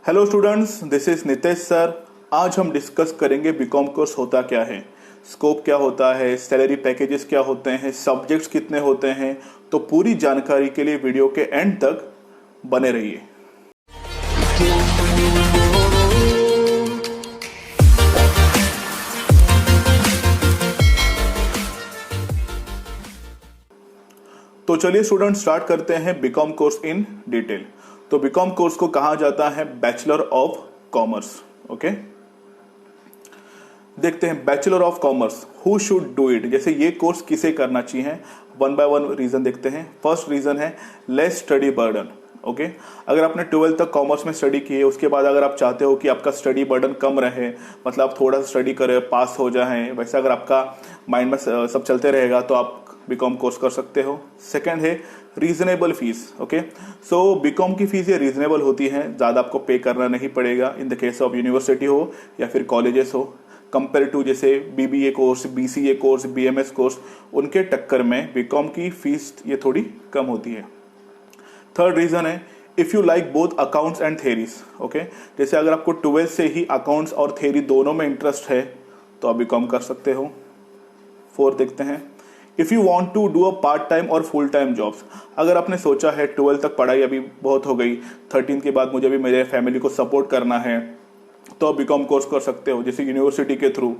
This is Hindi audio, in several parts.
Hello students, this is Nitesh sir. आज हम डिस्कस करेंगे बीकॉम कोर्स होता क्या है, स्कोप क्या होता है, सैलरी पैकेजेस क्या होते हैं, सब्जेक्ट्स कितने होते हैं। तो पूरी जानकारी के लिए वीडियो के एंड तक बने रहिए। तो चलिए स्टूडेंट स्टार्ट करते हैं बीकॉम कोर्स इन डिटेल। तो बीकॉम कोर्स को कहा जाता है बैचलर ऑफ कॉमर्स। ओके, देखते हैं bachelor of commerce who should do it, जैसे ये कोर्स किसे करना चाहिए। वन बाय वन रीजन देखते हैं। फर्स्ट रीजन है लेस स्टडी बर्डन। ओके, अगर आपने 12th तक कॉमर्स में स्टडी की है, उसके बाद अगर आप चाहते हो कि आपका स्टडी बर्डन कम रहे, मतलब आप थोड़ा सा स्टडी करें, पास हो जाएं, वैसे अगर आपका माइंड में सब चलते रहेगा तो आप बीकॉम कोर्स कर सकते हो। सेकंड है रीजनेबल फीस। ओके, सो बीकॉम की फीस ये रीजनेबल होती है, ज़्यादा आपको पे करना नहीं पड़ेगा in the case of university हो या फिर कॉलेजेस हो, कंपेयर टू जैसे BBA course, BCA course, BMS course, उनके टक्कर में बीकॉम की फीस ये थोड़ी कम होती है। थर्ड रीजन है if you like both accounts and theories. Okay, जैसे अगर आपको 12th से ही अकाउंट्स और थेरी दोनों में इंटरेस्ट है तो आप बीकॉम कर सकते हो। फोर्थ देखते हैं if you want to do a part time और फुल टाइम जॉब्स। अगर आपने सोचा है 12th तक पढ़ाई अभी बहुत हो गई, 13 के बाद मुझे भी मेरे फैमिली को सपोर्ट करना है, तो आप बीकॉम कोर्स कर सकते हो। जैसे यूनिवर्सिटी के थ्रू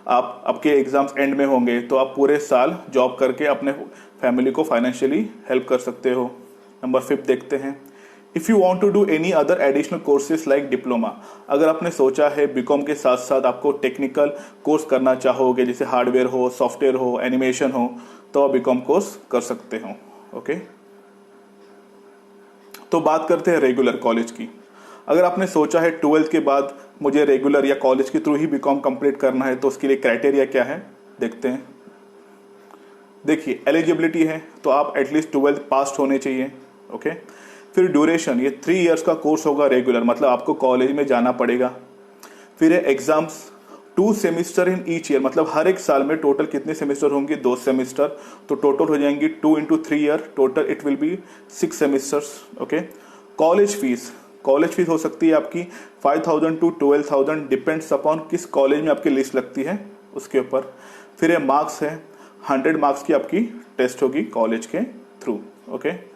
आप आपके एग्जाम्स एंड में होंगे तो आप पूरे साल जॉब करके अपने फैमिली को फाइनेंशियली हेल्प कर सकते हो। नंबर 5 देखते हैं if you want to do any other additional courses like diploma. अगर आपने सोचा है बीकॉम के साथ साथ आपको टेक्निकल कोर्स करना चाहोगे, जैसे हार्डवेयर हो, सॉफ्टवेयर हो, एनिमेशन हो, तो आप बीकॉम कोर्स कर सकते हो। ओके, तो बात करते हैं रेगुलर कॉलेज की। अगर आपने सोचा है 12th के बाद मुझे रेगुलर या कॉलेज के थ्रू ही बीकॉम कंप्लीट करना है, तो उसके लिए क्राइटेरिया क्या है देखते हैं। देखिए, एलिजिबिलिटी है तो आप एटलीस्ट 12th पास होने चाहिए। ओके, फिर ड्यूरेशन, ये 3 इयर्स का कोर्स होगा रेगुलर, मतलब आपको कॉलेज में जाना पड़ेगा। फिर है exams, 2 semester in each year, मतलब हर एक साल में टोटल कितने सेमिस्टर होंगे, 2 सेमिस्टर, तो टोटल हो जाएंगी 2 into 3 year, total it will be 6 semesters. Okay, college fees हो सकती है आपकी 5,000 to 12,000, डिपेंड्स अपॉन किस कॉलेज में आपकी लिस्ट लगती है उसके ऊपर। फिर ये मार्क्स है, 100 मार्क्स की आपकी टेस्ट होगी कॉलेज के थ्रू। ओके,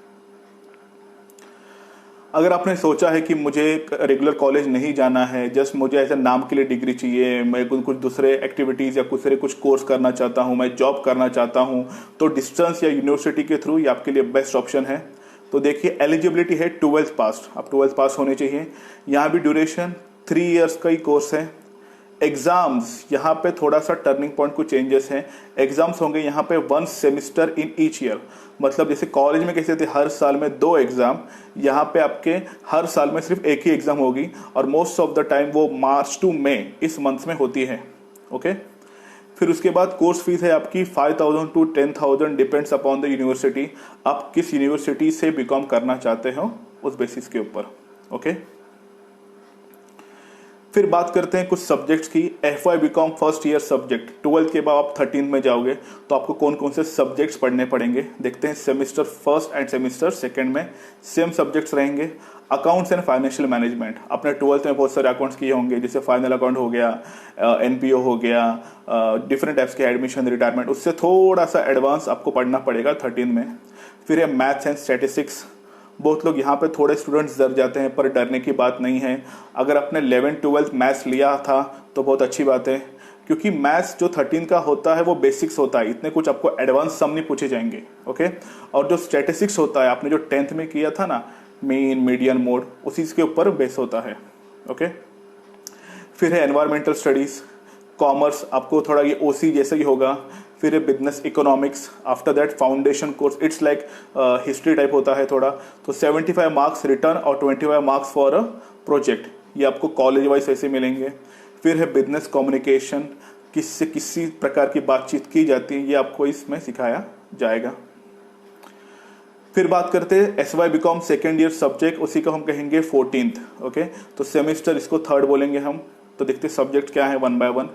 अगर आपने सोचा है कि मुझे रेगुलर कॉलेज नहीं जाना है, जस्ट मुझे ऐसे नाम के लिए डिग्री चाहिए, मैं कुछ दूसरे एक्टिविटीज़ या कुछ कोर्स करना चाहता हूँ, मैं जॉब करना चाहता हूँ, तो डिस्टेंस या यूनिवर्सिटी के थ्रू ये आपके लिए बेस्ट ऑप्शन है। तो देखिए, एलिजिबिलिटी है 12th पास, आप 12th पास होने चाहिए। यहाँ भी ड्यूरेशन 3 इयर्स का ही कोर्स है। एग्जाम्स, यहाँ पे थोड़ा सा टर्निंग पॉइंट कुछ चेंजेस हैं। एग्जाम्स होंगे यहाँ पे 1 सेमिस्टर इन ईच ईयर, मतलब जैसे कॉलेज में कैसे थे हर साल में 2 एग्जाम, यहाँ पे आपके हर साल में सिर्फ एक ही एग्जाम होगी, और मोस्ट ऑफ द टाइम वो मार्च टू मई इस मंथ में होती है। ओके, फिर उसके बाद कोर्स फीस है आपकी 5,000 to 10,000, depends upon the university, आप किस यूनिवर्सिटी से बीकॉम करना चाहते हो उस बेसिस के ऊपर। ओके, फिर बात करते हैं कुछ सब्जेक्ट्स की। FY BCom first year subject, 12th के बाद आप 13 में जाओगे तो आपको कौन कौन से सब्जेक्ट्स पढ़ने पड़ेंगे देखते हैं। Semester first and semester second में सेम सब्जेक्ट्स रहेंगे। अकाउंट्स एंड फाइनेंशियल मैनेजमेंट, आपने 12th में बहुत सारे अकाउंट्स किए होंगे, जैसे फाइनल अकाउंट हो गया, NPO हो गया, डिफरेंट टाइप्स के एडमिशन, रिटायरमेंट, उससे थोड़ा सा एडवांस आपको पढ़ना पड़ेगा 13 में। फिर है मैथ्स एंड स्टैटिस्टिक्स, बहुत लोग यहाँ पे थोड़े स्टूडेंट्स डर जाते हैं, पर डरने की बात नहीं है। अगर आपने 11th 12th मैथ्स लिया था तो बहुत अच्छी बात है, क्योंकि मैथ्स जो 13 का होता है वो बेसिक्स होता है, इतने कुछ आपको एडवांस सम नहीं पूछे जाएंगे। ओके, और जो स्टैटिस्टिक्स होता है आपने जो 10th में किया था ना, मीन, मीडियन, मोड, उसी के ऊपर बेस होता है। ओके, फिर है एनवायरमेंटल स्टडीज, कॉमर्स, आपको थोड़ा ये OC जैसा ही होगा। फिर है business economics, after that foundation course, it's like history type होता है थोड़ा, तो 75 मार्क्स रिटर्न और 25 मार्क्स फॉर अ प्रोजेक्ट, ये आपको कॉलेज वाइज ऐसे मिलेंगे। फिर है बिजनेस कम्युनिकेशन, किससे किसी प्रकार की बातचीत की जाती है, ये आपको इसमें सिखाया जाएगा। फिर बात करते हैं SY BCom second year subject, उसी को हम कहेंगे 14th। ओके, तो सेमिस्टर इसको 3rd बोलेंगे हम। तो देखते हैं सब्जेक्ट क्या है one by one.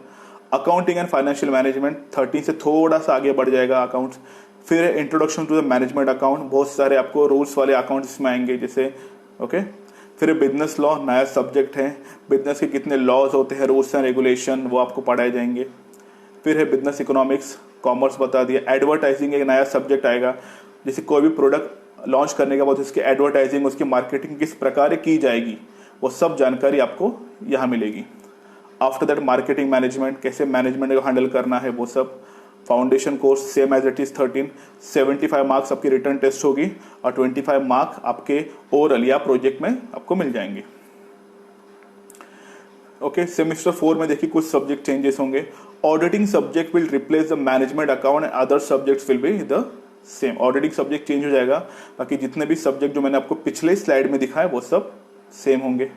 Accounting and financial management 13 से थोड़ा सा आगे बढ़ जाएगा अकाउंट्स। फिर introduction to the management account, बहुत सारे आपको रूल्स वाले अकाउंट्स इसमें आएंगे जैसे। ओके, फिर बिजनेस लॉ नया सब्जेक्ट है, बिजनेस के कितने लॉज होते हैं, रूल्स एंड रेगुलेशन, वो आपको पढ़ाए जाएंगे। फिर है बिजनेस इकोनॉमिक्स, कॉमर्स बता दिया। एडवर्टाइजिंग एक नया सब्जेक्ट आएगा, जैसे कोई भी प्रोडक्ट लॉन्च करने के बाद उसकी एडवर्टाइजिंग, उसकी मार्केटिंग किस प्रकार की जाएगी, वो सब जानकारी आपको यहाँ मिलेगी। आफ्टर दैट मार्केटिंग मैनेजमेंट, कैसे मैनेजमेंट को हैंडल करना है वो सब। Foundation course same as it is 13, 75 marks आपकी रिटर्न टेस्ट होगी और 25 मार्क आपके ओरल या प्रोजेक्ट में आपको मिल जाएंगे। ओके, सेमेस्टर 4 में देखिए कुछ सब्जेक्ट चेंजेस होंगे। Auditing subject will replace the management account and other subjects will be the same. Auditing subject change हो जाएगा, बाकी जितने भी सब्जेक्ट जो मैंने आपको पिछले स्लाइड में दिखाए वो सब सेम होंगे।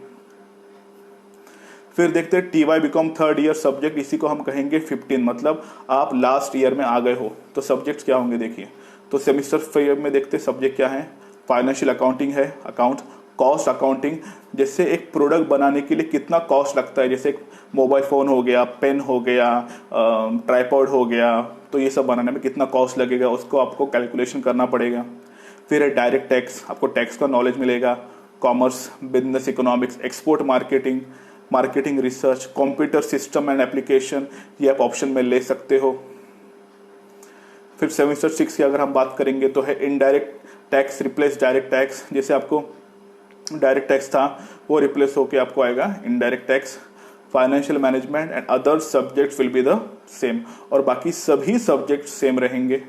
फिर देखते हैं TY BCom third year subject, इसी को हम कहेंगे 15, मतलब आप लास्ट ईयर में आ गए हो। तो सब्जेक्ट्स क्या होंगे देखिए, तो सेमेस्टर 5 में देखते हैं सब्जेक्ट क्या है। फाइनेंशियल अकाउंटिंग है, अकाउंट, कॉस्ट अकाउंटिंग, जैसे एक प्रोडक्ट बनाने के लिए कितना कॉस्ट लगता है, जैसे एक मोबाइल फ़ोन हो गया, पेन हो गया, ट्राइपॉड हो गया, तो ये सब बनाने में कितना कॉस्ट लगेगा उसको आपको कैलकुलेशन करना पड़ेगा। फिर है डायरेक्ट टैक्स, आपको टैक्स का नॉलेज मिलेगा। Commerce, business economics, export marketing, marketing research, computer system and application, ये आप ऑप्शन में ले सकते हो। फिर सेमेस्टर 6 की अगर हम बात करेंगे तो है indirect tax replace direct tax, जैसे आपको डायरेक्ट टैक्स था वो रिप्लेस होके आपको आएगा indirect tax. Financial management and other subjects will be the same, और बाकी सभी सब्जेक्ट सेम रहेंगे।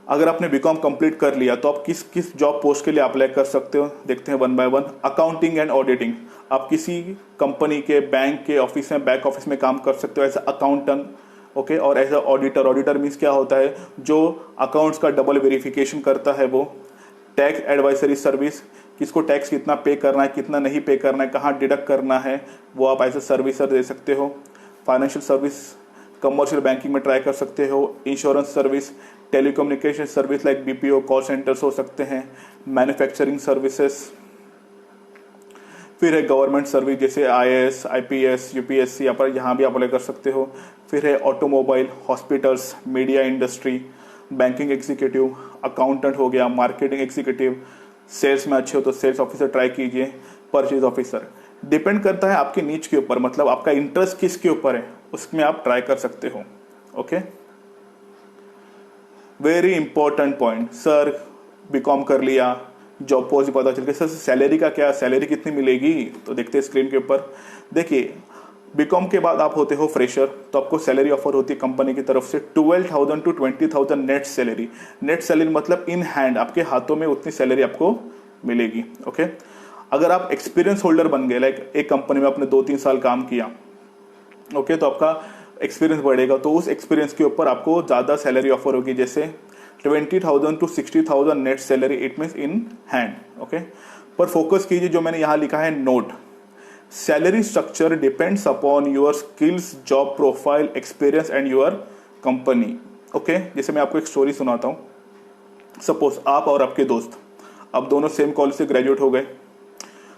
अगर आपने बीकॉम कंप्लीट कर लिया तो आप किस किस जॉब पोस्ट के लिए अप्लाई कर सकते हो, देखते हैं one by one. Accounting and auditing, आप किसी कंपनी के, बैंक के ऑफिस में, बैक ऑफिस में काम कर सकते हो एज अकाउंटेंट, ओके। और as a auditor, auditor means क्या होता है, जो अकाउंट्स का डबल वेरिफिकेशन करता है वो। टैक्स एडवाइजरी सर्विस, किसको टैक्स कितना पे करना है, कितना नहीं पे करना है, कहाँ डिडक्ट करना है, वो आप एज अ सर्विसर दे सकते हो। फाइनेंशियल सर्विस, कमर्शियल बैंकिंग में ट्राई कर सकते हो। Insurance service, telecommunication service like BPO, call centres हो सकते हैं। मैन्युफैक्चरिंग सर्विसेज, फिर है गवर्नमेंट सर्विस जैसे IAS, IPS, UPSC, यहाँ भी अप्लाई कर सकते हो। फिर है automobile, hospitals, media industry, banking executive, accountant हो गया, मार्केटिंग एग्जीक्यूटिव, सेल्स में अच्छे हो तो सेल्स ऑफिसर ट्राई कीजिए, परचेज ऑफिसर। डिपेंड करता है आपकी नीच के ऊपर, मतलब आपका इंटरेस्ट किसके ऊपर है उसमें आप ट्राई कर सकते हो। Okay, very important point, sir BCom कर लिया, जॉब पोस्ट पता चल गया, सर सैलरी का क्या, सैलरी कितनी मिलेगी, तो देखते हैं स्क्रीन के ऊपर। देखिए बीकॉम के बाद आप होते हो फ्रेशर, तो आपको सैलरी ऑफर होती है कंपनी की तरफ से 12,000 to 20,000 net salary. Net salary मतलब इन हैंड, आपके हाथों में उतनी सैलरी आपको मिलेगी। ओके, अगर आप एक्सपीरियंस होल्डर बन गए, लाइक एक कंपनी में आपने 2-3 साल काम किया, ओके, तो आपका एक्सपीरियंस बढ़ेगा, तो उस एक्सपीरियंस के ऊपर आपको ज़्यादा सैलरी ऑफर होगी, जैसे 20,000 to 60,000 net salary, it means in hand. Okay, पर फोकस कीजिए जो मैंने यहाँ लिखा है note, salary structure depends upon your skills, job profile, experience and your company. Okay, जैसे मैं आपको एक स्टोरी सुनाता हूँ। सपोज आप और आपके दोस्त, अब दोनों सेम कॉलेज से ग्रेजुएट हो गए,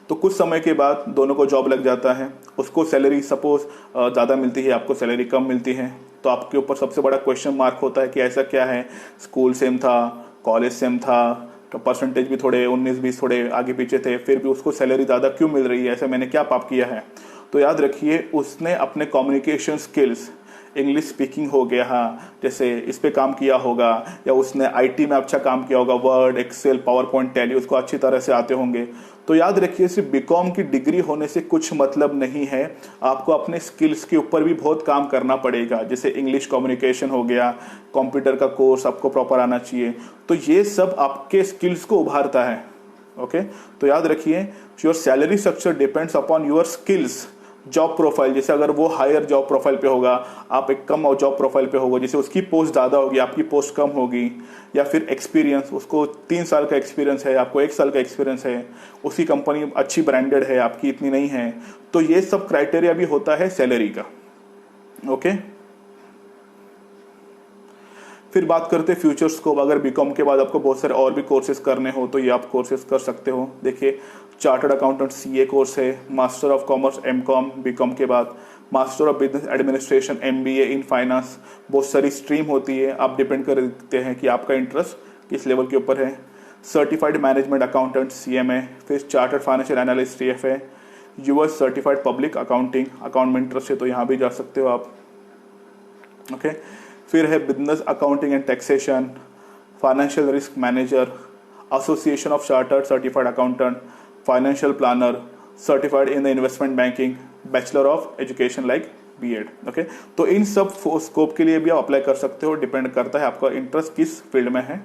तो कुछ समय के बाद दोनों को जॉब लग जाता है, उसको सैलरी सपोज ज़्यादा मिलती है, आपको सैलरी कम मिलती है, तो आपके ऊपर सबसे बड़ा क्वेश्चन मार्क होता है कि ऐसा क्या है, स्कूल सेम था, कॉलेज सेम था, तो परसेंटेज भी थोड़े 19-20 थोड़े आगे पीछे थे, फिर भी उसको सैलरी ज़्यादा क्यों मिल रही है, ऐसा मैंने क्या पाप किया है। तो याद रखिए उसने अपने कम्युनिकेशन स्किल्स, इंग्लिश स्पीकिंग हो गया, हाँ जैसे इस पे काम किया होगा, या उसने IT में अच्छा काम किया होगा, Word, Excel, PowerPoint, Tally उसको अच्छी तरह से आते होंगे। तो याद रखिए सिर्फ बीकॉम की डिग्री होने से कुछ मतलब नहीं है, आपको अपने स्किल्स के ऊपर भी बहुत काम करना पड़ेगा, जैसे इंग्लिश कम्युनिकेशन हो गया, कंप्यूटर का कोर्स आपको प्रॉपर आना चाहिए, तो ये सब आपके स्किल्स को उभारता है। ओके, तो याद रखिए your salary structure depends upon your skills, job profile, जैसे अगर वो हायर जॉब प्रोफाइल पे होगा, आप एक कम जॉब प्रोफाइल पे होगा, जैसे उसकी पोस्ट ज़्यादा होगी, आपकी पोस्ट कम होगी, या फिर एक्सपीरियंस, उसको 3 साल का एक्सपीरियंस है, आपको 1 साल का एक्सपीरियंस है, उसकी कंपनी अच्छी ब्रांडेड है, आपकी इतनी नहीं है, तो ये सब क्राइटेरिया भी होता है सैलरी का। ओके, फिर बात करते हैं फ्यूचर स्कोप। अगर बीकॉम के बाद आपको बहुत सारे और भी कोर्सेज करने हो तो ये आप कोर्सेज कर सकते हो। देखिए चार्टर्ड अकाउंटेंट CA कोर्स है, master of commerce MCOM BCom के बाद, master of business administration MBA in finance, बहुत सारी स्ट्रीम होती है, आप डिपेंड करते हैं कि आपका इंटरेस्ट किस लेवल के ऊपर है। सर्टिफाइड मैनेजमेंट अकाउंटेंट CMA, फिर chartered financial analyst TFA, US certified public accounting, account में इंटरेस्ट है तो यहाँ भी जा सकते हो आप। ओके फिर है business accounting and taxation, financial risk manager, association of chartered certified accountant, financial planner, certified in the investment banking, bachelor of education like B.Ed। Okay तो इन सब स्कोप के लिए भी आप अप्लाई कर सकते हो, डिपेंड करता है आपका इंटरेस्ट किस फील्ड में है।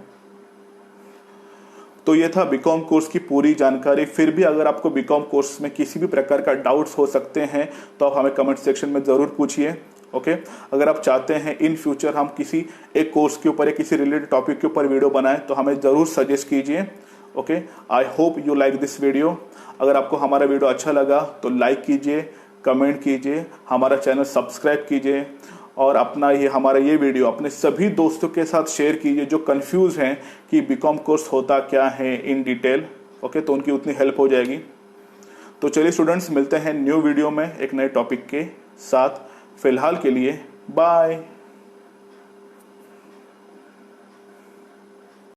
तो ये था बीकॉम कोर्स की पूरी जानकारी। फिर भी अगर आपको बीकॉम कोर्स में किसी भी प्रकार का डाउट्स हो सकते हैं तो आप हमें कमेंट सेक्शन में ज़रूर पूछिए। ओके अगर आप चाहते हैं इन फ्यूचर हम किसी एक कोर्स के ऊपर या किसी रिलेटेड टॉपिक के ऊपर वीडियो बनाएं तो हमें ज़रूर सजेस्ट कीजिए। Okay I hope you like this video. अगर आपको हमारा वीडियो अच्छा लगा तो लाइक कीजिए, कमेंट कीजिए, हमारा चैनल सब्सक्राइब कीजिए और अपना हमारा ये वीडियो अपने सभी दोस्तों के साथ शेयर कीजिए जो कंफ्यूज हैं कि बीकॉम कोर्स होता क्या है इन डिटेल। ओके तो उनकी उतनी हेल्प हो जाएगी। तो चलिए स्टूडेंट्स, मिलते हैं न्यू वीडियो में एक नए टॉपिक के साथ। फिलहाल के लिए बाय।